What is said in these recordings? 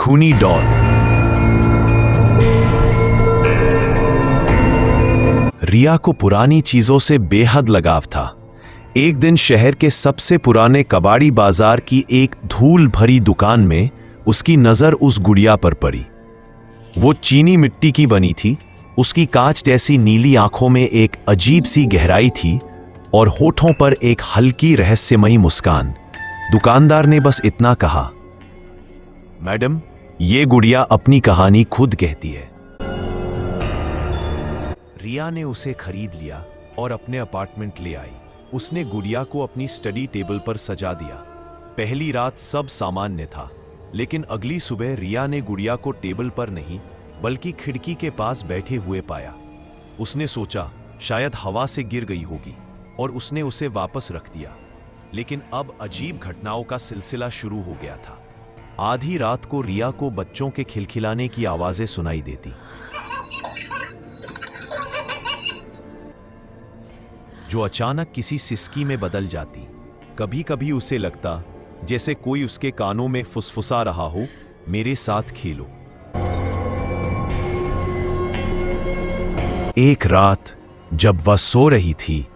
खूनी डॉल। रिया को पुरानी चीजों से बेहद लगाव था। एक दिन शहर के सबसे पुराने कबाड़ी बाजार की एक धूल भरी दुकान में उसकी नजर उस गुड़िया पर पड़ी। वो चीनी मिट्टी की बनी थी। उसकी कांच जैसी नीली आंखों में एक अजीब सी गहराई थी और होठों पर एक हल्की रहस्यमयी मुस्कान। दुकानदार ने बस इतना कहा, मैडम, ये गुड़िया अपनी कहानी खुद कहती है। रिया ने उसे खरीद लिया और अपने अपार्टमेंट ले आई। उसने गुड़िया को अपनी स्टडी टेबल पर सजा दिया। पहली रात सब सामान्य था, लेकिन अगली सुबह रिया ने गुड़िया को टेबल पर नहीं बल्कि खिड़की के पास बैठे हुए पाया। उसने सोचा शायद हवा से गिर गई होगी और उसने उसे वापस रख दिया। लेकिन अब अजीब घटनाओं का सिलसिला शुरू हो गया था। आधी रात को रिया को बच्चों के खिलखिलाने की आवाजें सुनाई देती, जो अचानक किसी सिसकी में बदल जाती। कभी कभी उसे लगता जैसे कोई उसके कानों में फुसफुसा रहा हो, मेरे साथ खेलो। एक रात जब वह सो रही थी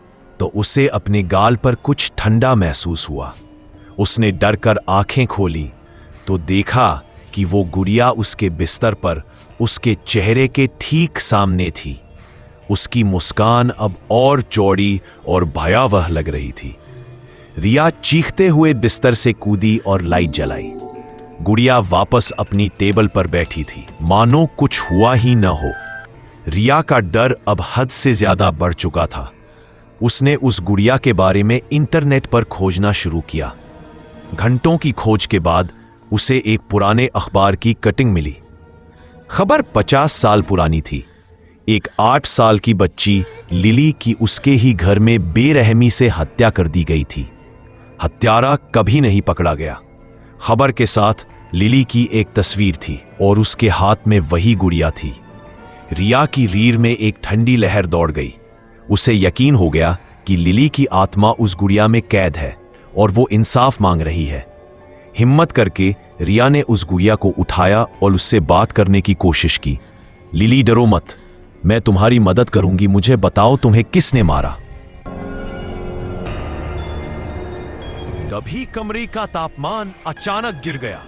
तो उसे अपने गाल पर कुछ ठंडा महसूस हुआ। उसने डरकर आंखें खोली तो देखा कि वो गुड़िया उसके बिस्तर पर उसके चेहरे के ठीक सामने थी। उसकी मुस्कान अब और चौड़ी और भयावह लग रही थी। रिया चीखते हुए बिस्तर से कूदी और लाइट जलाई। गुड़िया वापस अपनी टेबल पर बैठी थी, मानो कुछ हुआ ही न हो। रिया का डर अब हद से ज्यादा बढ़ चुका था। उसने उस गुड़िया के बारे में इंटरनेट पर खोजना शुरू किया। घंटों की खोज के बाद उसे एक पुराने अखबार की कटिंग मिली। खबर 50 साल पुरानी थी। एक 8 साल की बच्ची लिली की उसके ही घर में बेरहमी से हत्या कर दी गई थी। हत्यारा कभी नहीं पकड़ा गया। खबर के साथ लिली की एक तस्वीर थी और उसके हाथ में वही गुड़िया थी। रिया की रीढ़ में एक ठंडी लहर दौड़ गई। उसे यकीन हो गया कि लिली की आत्मा उस गुड़िया में कैद है और वो इंसाफ मांग रही है। हिम्मत करके रिया ने उस गुड़िया को उठाया और उससे बात करने की कोशिश की। लिली, डरो मत, मैं तुम्हारी मदद करूंगी। मुझे बताओ तुम्हें किसने मारा। तभी कमरे का तापमान अचानक गिर गया।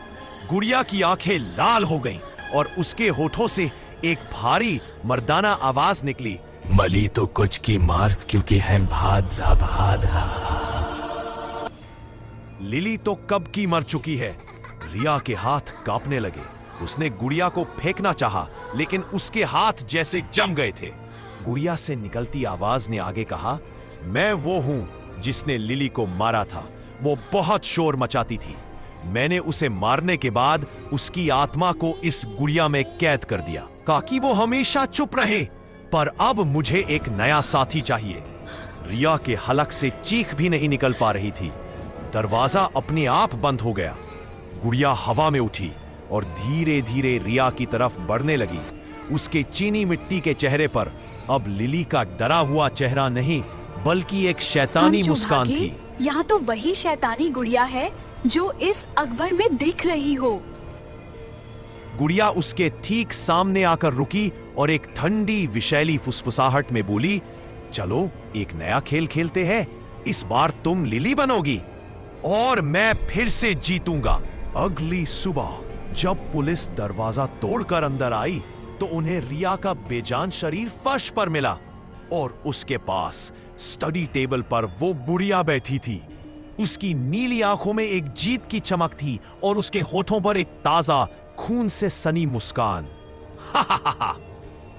गुड़िया की आंखें लाल हो गईं और उसके होठों से एक भारी मर्दाना आवाज निकली, मली तो कुछ की मार क्योंकि है भाद। लिली तो कब की मर चुकी है। रिया के हाथ कांपने लगे। उसने गुड़िया को फेंकना चाहा, लेकिन उसके हाथ जैसे जम गए थे। गुड़िया से निकलती आवाज ने आगे कहा, मैं वो हूं जिसने लिली को मारा था। वो बहुत शोर मचाती थी। मैंने उसे मारने के बाद उसकी आत्मा को इस गुड़िया में कैद कर दिया ताकि वो हमेशा चुप रहे। पर अब मुझे एक नया साथी चाहिए। रिया के हलक से चीख भी नहीं निकल पा रही थी। दरवाजा अपने आप बंद हो गया। गुड़िया हवा में उठी और धीरे धीरे रिया की तरफ बढ़ने लगी। उसके चीनी मिट्टी के चेहरे पर अब लिली का डरा हुआ चेहरा नहीं बल्कि एक शैतानी मुस्कान थी। यहाँ तो वही शैतानी गुड़िया है जो इस अखबार में दिख रही हो। गुड़िया उसके ठीक सामने आकर रुकी और एक ठंडी विषैली फुसफुसाहट में बोली, चलो एक नया खेल खेलते हैं। इस बार तुम लिली बनोगी और मैं फिर से जीतूंगा। अगली सुबह जब पुलिस दरवाजा तोड़कर अंदर आई तो उन्हें रिया का बेजान शरीर फर्श पर मिला और उसके पास स्टडी टेबल पर वो बुढ़िया बैठी थी। उसकी नीली आंखों में एक जीत की चमक थी और उसके होठों पर एक ताजा खून से सनी मुस्कान।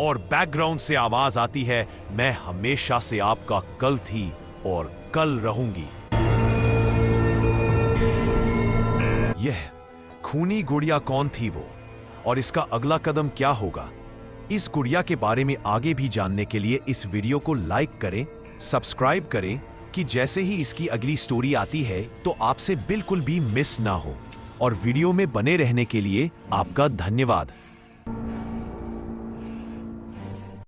और बैकग्राउंड से आवाज आती है, मैं हमेशा से आपका कल थी और कल रहूंगी। यह खूनी गुड़िया कौन थी वो और इसका अगला कदम क्या होगा? इस गुड़िया के बारे में आगे भी जानने के लिए इस वीडियो को लाइक करें, सब्सक्राइब करें कि जैसे ही इसकी अगली स्टोरी आती है तो आपसे बिल्कुल भी मिस ना हो। और वीडियो में बने रहने के लिए आपका धन्यवाद।